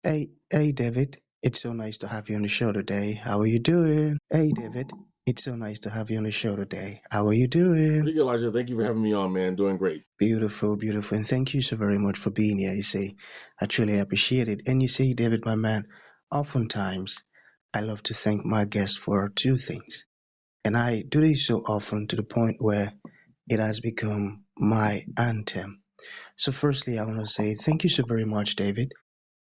Hey, David. It's so nice to have you on the show today. How are you doing? Hey, David. It's so nice to have you on the show today. How are you doing? Pretty good, Elijah. Thank you for having me on, man. Doing great. Beautiful, beautiful. And thank you so very much for being here. You see, I truly appreciate it. And you see, David, my man, oftentimes I love to thank my guests for two things. And I do this so often to the point where it has become my anthem. So, firstly, I want to say thank you so very much, David,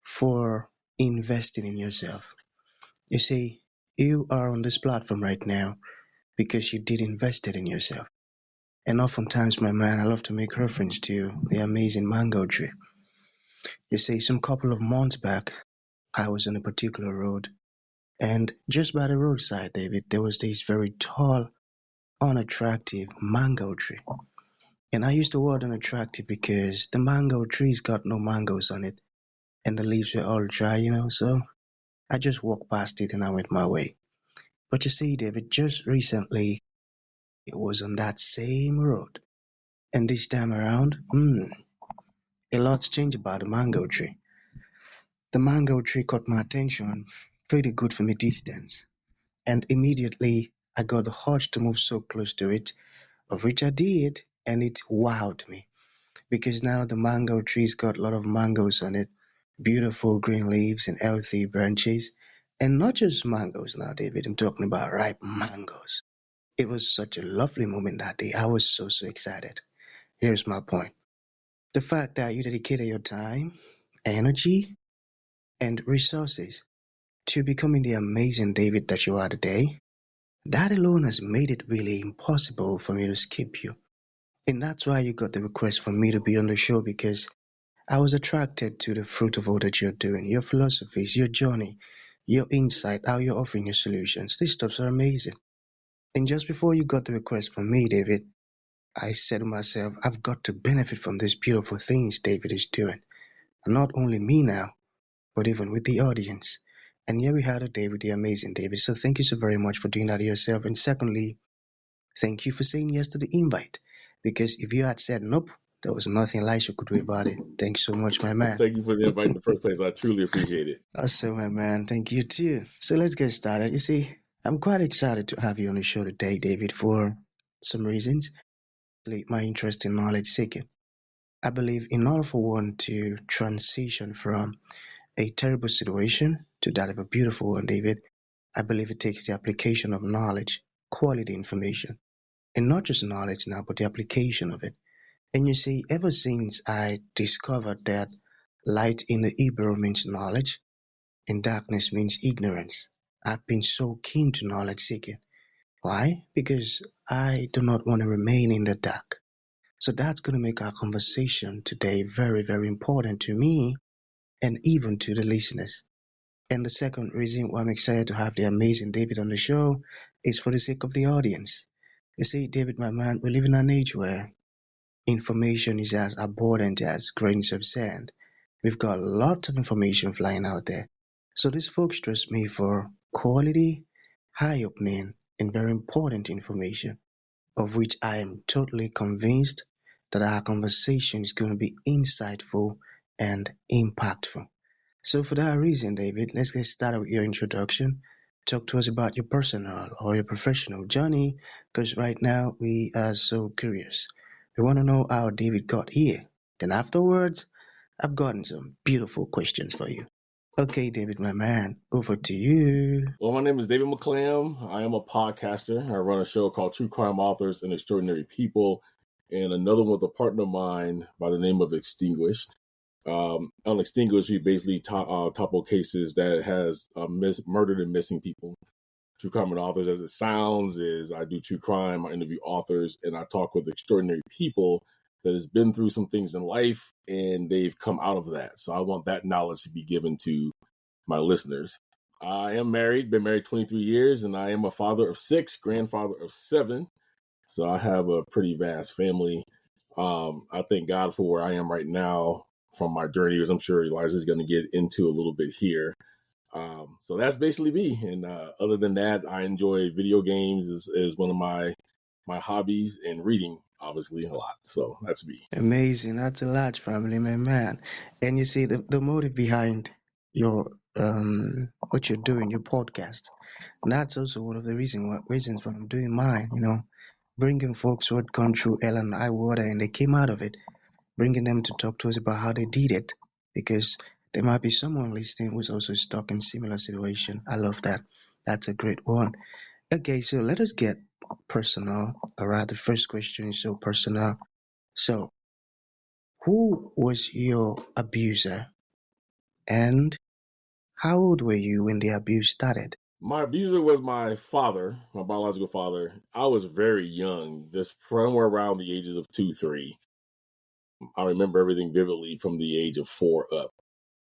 for investing in yourself. You see, you are on this platform right now because you did invest it in yourself. And oftentimes, my man, I love to make reference to the amazing mango tree. You see, some couple of months back, I was on a particular road, and just by the roadside, David, there was this very tall, unattractive mango tree. And I used the word unattractive because the mango tree's got no mangoes on it, and the leaves were all dry, so I just walked past it and I went my way. But you see, David, just recently, it was on that same road. And this time around, a lot's changed about the mango tree. The mango tree caught my attention pretty good from a distance. And immediately I got the urge to move so close to it, of which I did, and it wowed me. Because now the mango tree's got a lot of mangoes on it, beautiful green leaves and healthy branches. And not just mangoes now, David, I'm talking about ripe mangoes. It was such a lovely moment that day. I was so, so excited. Here's my point. The fact that you dedicated your time, energy, and resources to becoming the amazing David that you are today, that alone has made it really impossible for me to skip you. And that's why you got the request for me to be on the show because I was attracted to the fruit of all that you're doing, your philosophies, your journey, your insight, how you're offering your solutions. These stuffs are amazing. And just before you got the request from me, David, I said to myself, I've got to benefit from these beautiful things David is doing. And not only me now, but even with the audience. And here we had a David, the amazing David. So thank you so very much for doing that yourself. And secondly, thank you for saying yes to the invite. Because if you had said nope, there was nothing Elisha could do about it. Thanks so much, my man. Thank you for the invite in the first place. I truly appreciate it. Awesome, my man. Thank you too. So let's get started. You see, I'm quite excited to have you on the show today, David, for some reasons. My interest in knowledge seeking. I believe in order for one to transition from a terrible situation to that of a beautiful one, David, I believe it takes the application of knowledge, quality information, and not just knowledge now, but the application of it. And you see, ever since I discovered that light in the Hebrew means knowledge and darkness means ignorance, I've been so keen to knowledge seeking. Why? Because I do not want to remain in the dark. So that's going to make our conversation today very, very important to me and even to the listeners. And the second reason why I'm excited to have the amazing David on the show is for the sake of the audience. You see, David, my man, we live in an age where information is as abundant as grains of sand. We've got lots of information flying out there. So these folks trust me for quality, eye-opening, and very important information, of which I am totally convinced that our conversation is going to be insightful and impactful. So for that reason, David, let's get started with your introduction. Talk to us about your personal or your professional journey, because right now we are so curious. We want to know how David got here. Then afterwards, I've gotten some beautiful questions for you. Okay, David, my man, over to you. Well, my name is David McClam. I am a podcaster. I run a show called True Crime Authors and Extraordinary People, and another one with a partner of mine by the name of Extinguished. On Extinguished, we basically topple cases that has murdered and missing people. True crime and authors, as it sounds, is I do true crime, I interview authors, and I talk with extraordinary people that has been through some things in life and they've come out of that. So I want that knowledge to be given to my listeners. I am married, been married 23 years, and I am a father of 6, grandfather of 7. So I have a pretty vast family. I thank God for where I am right now from my journey, as I'm sure Elijah is going to get into a little bit here. So that's basically me. And other than that, I enjoy video games is one of my hobbies, and reading obviously a lot. So that's me. Amazing. That's a large family, my man. And you see, the motive behind your what you're doing, your podcast. And that's also one of the reasons why I'm doing mine. Bringing folks who had gone through hell and high water and they came out of it, bringing them to talk to us about how they did it, because there might be someone listening who's also stuck in similar situation. I love that. That's a great one. Okay, so let us get personal. All right, the first question is so personal. So, who was your abuser, and how old were you when the abuse started? My abuser was my father, my biological father. I was very young, just somewhere around the ages of 2, 3. I remember everything vividly from the age of 4 up.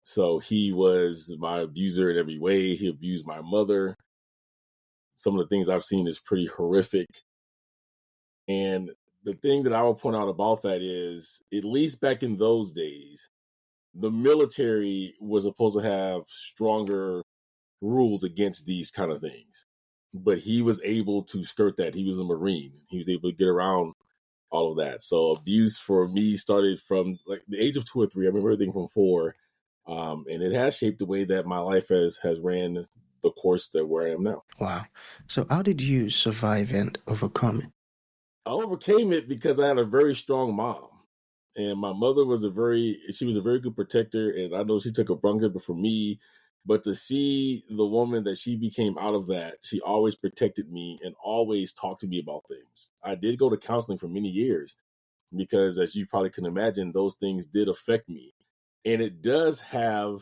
So he was my abuser in every way. He abused my mother. Some of the things I've seen is pretty horrific. And the thing that I will point out about that is, at least back in those days, the military was supposed to have stronger rules against these kind of things. But he was able to skirt that. He was a Marine. He was able to get around all of that. So abuse for me started from like the age of 2 or 3. I remember everything from 4. And it has shaped the way that my life has ran the course that where I am now. Wow. So, how did you survive and overcome it? I overcame it because I had a very strong mom. And my mother was she was a very good protector. And I know she took a brunt for me, but to see the woman that she became out of that, she always protected me and always talked to me about things. I did go to counseling for many years because, as you probably can imagine, those things did affect me. And it does have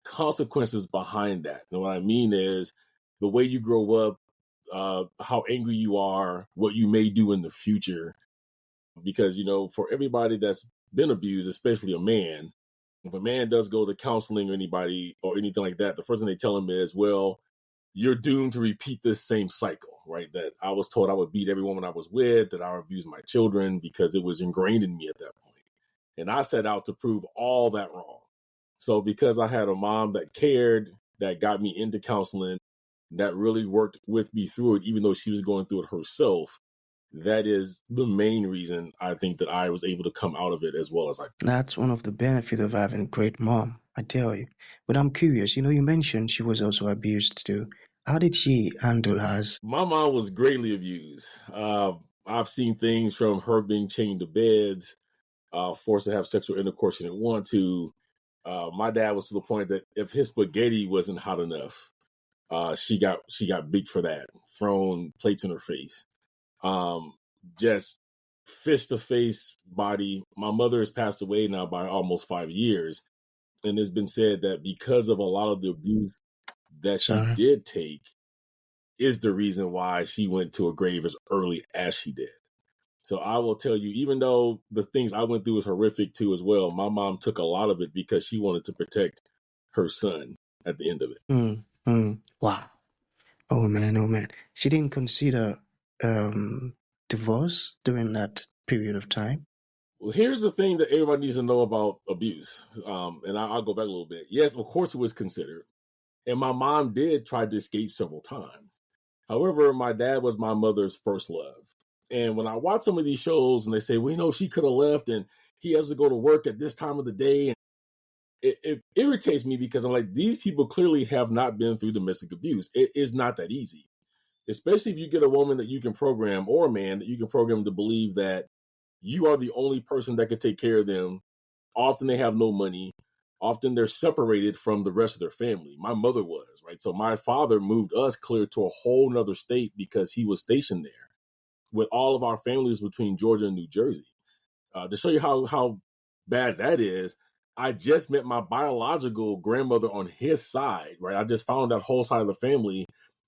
consequences behind that. And what I mean is the way you grow up, how angry you are, what you may do in the future. Because, for everybody that's been abused, especially a man, if a man does go to counseling or anybody or anything like that, the first thing they tell him is, well, you're doomed to repeat this same cycle, right? That I was told I would beat every woman I was with, that I would abuse my children because it was ingrained in me at that point. And I set out to prove all that wrong. So because I had a mom that cared, that got me into counseling, that really worked with me through it, even though she was going through it herself, that is the main reason I think that I was able to come out of it as well as I. That's one of the benefits of having a great mom, I tell you. But I'm curious, you mentioned she was also abused too. How did she handle hers? My mom was greatly abused. I've seen things from her being chained to beds, forced to have sexual intercourse she didn't want to. My dad was to the point that if his spaghetti wasn't hot enough, she got beat for that, thrown plates in her face. Um, just fist to face body. My mother has passed away now by almost 5 years. And it's been said that because of a lot of the abuse that she Sorry. did take is the reason why she went to a grave as early as she did. So I will tell you, even though the things I went through was horrific too as well, my mom took a lot of it because she wanted to protect her son at the end of it. Wow. Oh man, oh man. She didn't consider divorce during that period of time. Well, here's the thing that everybody needs to know about abuse. And I'll go back a little bit. Yes, of course it was considered. And my mom did try to escape several times. However, my dad was my mother's first love. And when I watch some of these shows and they say, well, she could have left and he has to go to work at this time of the day. And it irritates me because I'm like, these people clearly have not been through domestic abuse. It is not that easy, especially if you get a woman that you can program or a man that you can program to believe that you are the only person that could take care of them. Often they have no money. Often they're separated from the rest of their family. My mother was, right? So my father moved us clear to a whole nother state because he was stationed there with all of our families between Georgia and New Jersey. To show you how bad that is, I just met my biological grandmother on his side, right? I just found that whole side of the family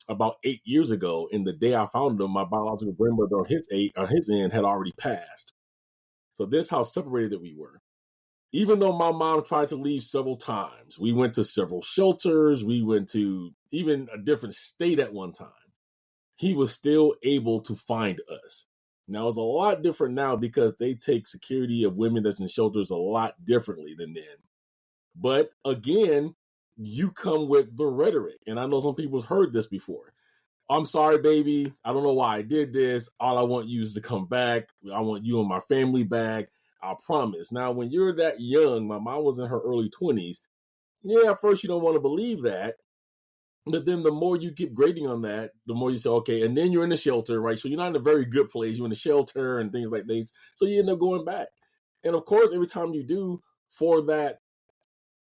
about 8 years ago. And the day I found them, my biological grandmother on his end had already passed. So this how separated that we were. Even though my mom tried to leave several times, we went to several shelters, we went to even a different state at one time, he was still able to find us. Now, it's a lot different now because they take security of women that's in shelters a lot differently than then. But again, you come with the rhetoric. And I know some people's heard this before. I'm sorry, baby. I don't know why I did this. All I want you is to come back. I want you and my family back. I promise. Now, when you're that young, my mom was in her early 20s. Yeah, at first you don't want to believe that. But then the more you keep grading on that, the more you say, okay, and then you're in the shelter, right? So you're not in a very good place. You're in the shelter and things like that. So you end up going back. And of course, every time you do, for that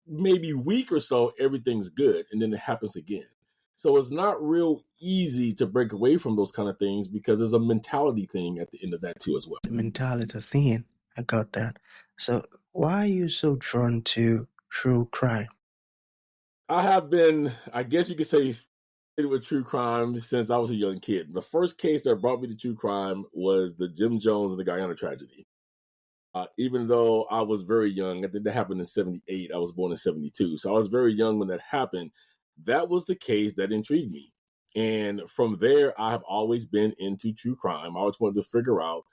maybe week or so, everything's good. And then it happens again. So it's not real easy to break away from those kind of things because there's a mentality thing at the end of that too as well. The mentality thing, I got that. So why are you so drawn to true crime? I have been, I guess you could say, with true crime since I was a young kid. The first case that brought me to true crime was the Jim Jones and the Guyana tragedy. Even though I was very young, I think that happened in 78. I was born in 72. So I was very young when that happened. That was the case that intrigued me. And from there, I have always been into true crime. I always wanted to figure out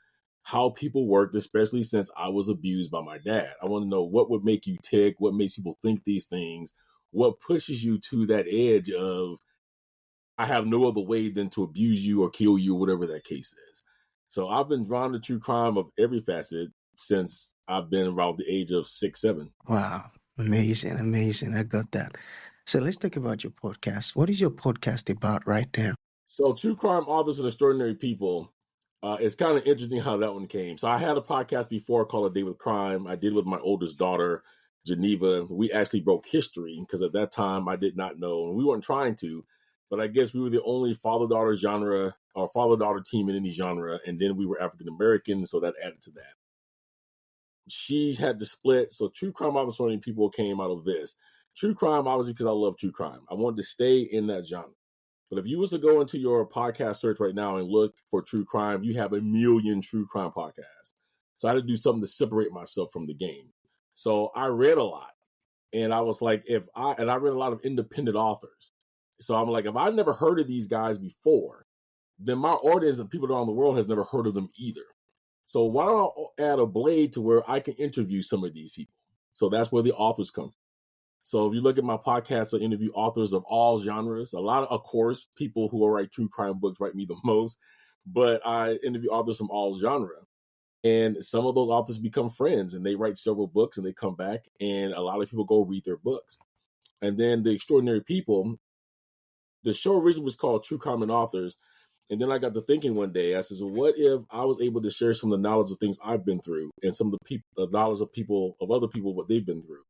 how people worked, especially since I was abused by my dad. I want to know what would make you tick, what makes people think these things, what pushes you to that edge of, I have no other way than to abuse you or kill you, or whatever that case is. So I've been drawn to true crime of every facet since I've been around the age of 6, 7. Wow, amazing, amazing. I got that. So let's talk about your podcast. What is your podcast about right now? So True Crime Authors and Extraordinary People, it's kind of interesting how that one came. So I had a podcast before called A Day with Crime. I did with my oldest daughter, Geneva. We actually broke history because at that time I did not know, and we weren't trying to, but I guess we were the only father-daughter genre or father-daughter team in any genre, and then we were African American, so that added to that. She had to split, so True Crime Authors and Extraordinary People came out of this. True crime, obviously, because I love true crime. I wanted to stay in that genre. But if you was to go into your podcast search right now and look for true crime, you have a million true crime podcasts. So I had to do something to separate myself from the game. So I read a lot. And I was like, I read a lot of independent authors. So I'm like, if I've never heard of these guys before, then my audience and people around the world has never heard of them either. So why don't I add a blade to where I can interview some of these people? So that's where the authors come from. So if you look at my podcast, I interview authors of all genres. A lot of course, people who write true crime books write me the most, but I interview authors from all genre. And some of those authors become friends and they write several books and they come back and a lot of people go read their books. And then the extraordinary people, the show originally was called True Crime and Authors. And then I got to thinking one day, I said, well, what if I was able to share some of the knowledge of things I've been through and some of the knowledge of other people, what they've been through.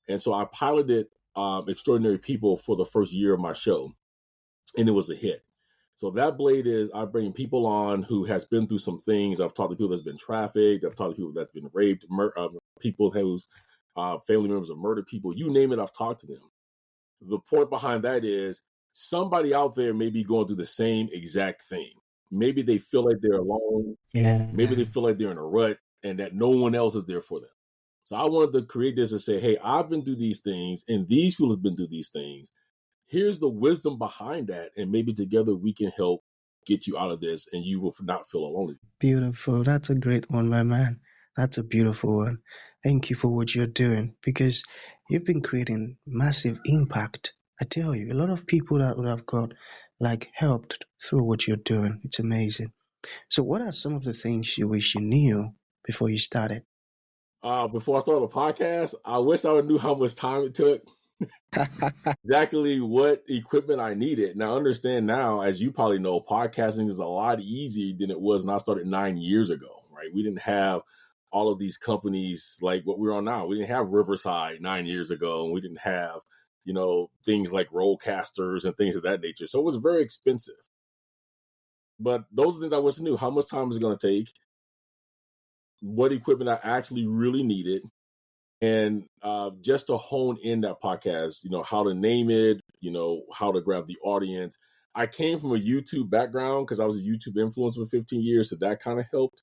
And so I piloted Extraordinary People for the first year of my show, and it was a hit. So that blade is I bring people on who has been through some things. I've talked to people that's been trafficked. I've talked to people that's been raped, people whose family members have murdered people. You name it, I've talked to them. The point behind that is somebody out there may be going through the same exact thing. Maybe they feel like they're alone. Yeah. Maybe they feel like they're in a rut and that no one else is there for them. So I wanted to create this and say, hey, I've been through these things and these people have been through these things. Here's the wisdom behind that. And maybe together we can help get you out of this and you will not feel alone. Beautiful. That's a great one, my man. That's a beautiful one. Thank you for what you're doing because you've been creating massive impact. I tell you, a lot of people that would have got like helped through what you're doing. It's amazing. So what are some of the things you wish you knew before you started? Before I started the podcast, I wish I would knew how much time it took, exactly what equipment I needed. Now, understand now, as you probably know, podcasting is a lot easier than it was when I started 9 years ago, right? We didn't have all of these companies like what we're on now. We didn't have Riverside 9 years ago, and we didn't have, things like Rollcasters and things of that nature. So it was very expensive. But those are things I wish I knew. How much time is it going to take? What equipment I actually really needed? And just to hone in that podcast, how to name it, how to grab the audience. I came from a YouTube background because I was a YouTube influencer for 15 years, so that kind of helped.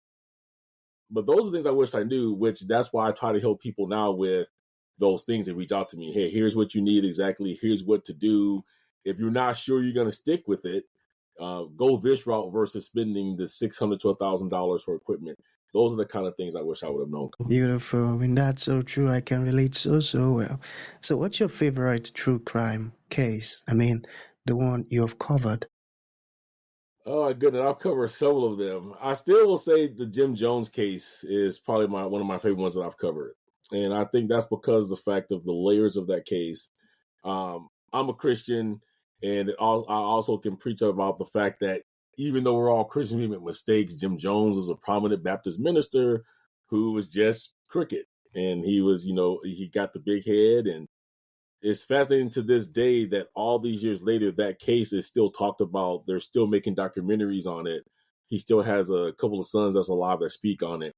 But those are things I wish I knew, which that's why I try to help people now with those things and reach out to me. Hey, here's what you need exactly. Here's what to do. If you're not sure you're going to stick with it, go this route versus spending the $600 to $1,000 for equipment. Those are the kind of things I wish I would have known. Beautiful. I mean, that's so true. I can relate so well. So what's your favorite true crime case? I mean, the one you have covered. Oh my goodness, I've covered several of them. I still will say the Jim Jones case is probably one of my favorite ones that I've covered. And I think that's because the fact of the layers of that case. I'm a Christian, and I also can preach about the fact that even though we're all Christians, we make mistakes. Jim Jones was a prominent Baptist minister who was just crooked, and he was, he got the big head. And it's fascinating to this day that all these years later, that case is still talked about. They're still making documentaries on it. He still has a couple of sons that's alive that speak on it.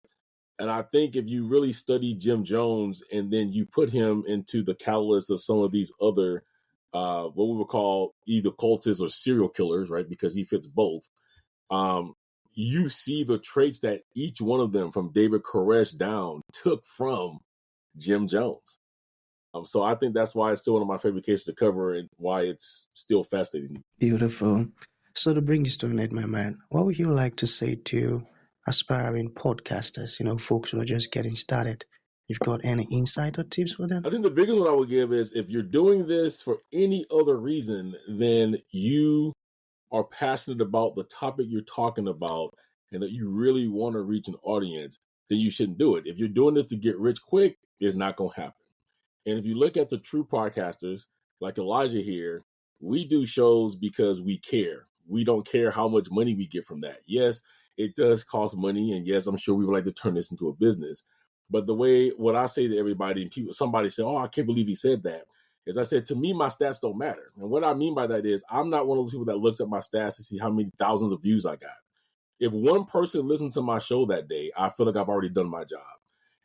And I think if you really study Jim Jones and then you put him into the catalyst of some of these other, what we would call either cultists or serial killers, right? Because he fits both. You see the traits that each one of them, from David Koresh down, took from Jim Jones. So I think that's why it's still one of my favorite cases to cover and why it's still fascinating. Beautiful. So to bring this to an end, my man, what would you like to say to aspiring podcasters, folks who are just getting started? You've got any insight or tips for them? I think the biggest one I would give is if you're doing this for any other reason than you are passionate about the topic you're talking about and that you really want to reach an audience, then you shouldn't do it. If you're doing this to get rich quick, it's not going to happen. And if you look at the true podcasters, like Elijah here, we do shows because we care. We don't care how much money we get from that. Yes, it does cost money. And yes, I'm sure we would like to turn this into a business. But what I say to everybody, and somebody say, oh, I can't believe he said that. As I said, to me, my stats don't matter. And what I mean by that is I'm not one of those people that looks at my stats to see how many thousands of views I got. If one person listened to my show that day, I feel like I've already done my job.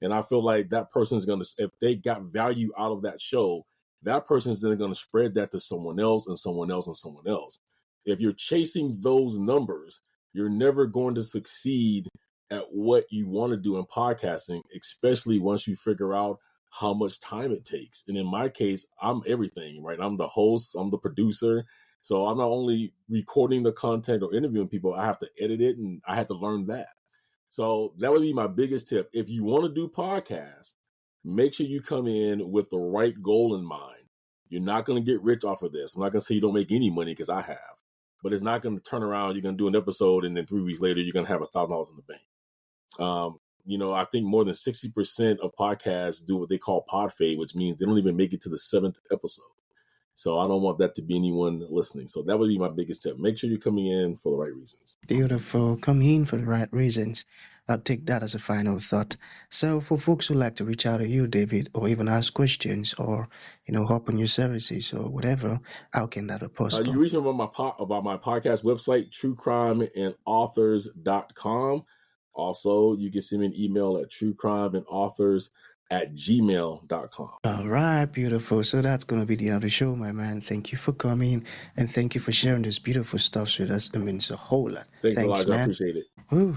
And I feel like that person's going to, if they got value out of that show, that person's then going to spread that to someone else and someone else and someone else. If you're chasing those numbers, you're never going to succeed at what you want to do in podcasting, especially once you figure out how much time it takes. And in my case, I'm everything, right? I'm the host, I'm the producer. So I'm not only recording the content or interviewing people, I have to edit it, and I had to learn that. So that would be my biggest tip. If you want to do podcasts, make sure you come in with the right goal in mind. You're not going to get rich off of this. I'm not going to say you don't make any money, because I have. But it's not going to turn around. You're going to do an episode, and then 3 weeks later, you're going to have $1,000 in the bank. I think more than 60% of podcasts do what they call pod fade, which means they don't even make it to the 7th episode. So I don't want that to be anyone listening. So that would be my biggest tip. Make sure you're coming in for the right reasons. Beautiful. Come in for the right reasons. I'll take that as a final thought. So for folks who like to reach out to you, David, or even ask questions or, hop on your services or whatever, how can that be possible? You reach me about my podcast website, truecrimeandauthors.com. Also, you can send me an email at truecrimeandauthors@gmail.com. All right, beautiful. So that's going to be the end of the show, my man. Thank you for coming, and thank you for sharing this beautiful stuff with us. It means a whole lot. Thanks, Elijah. man. I appreciate it. Woo.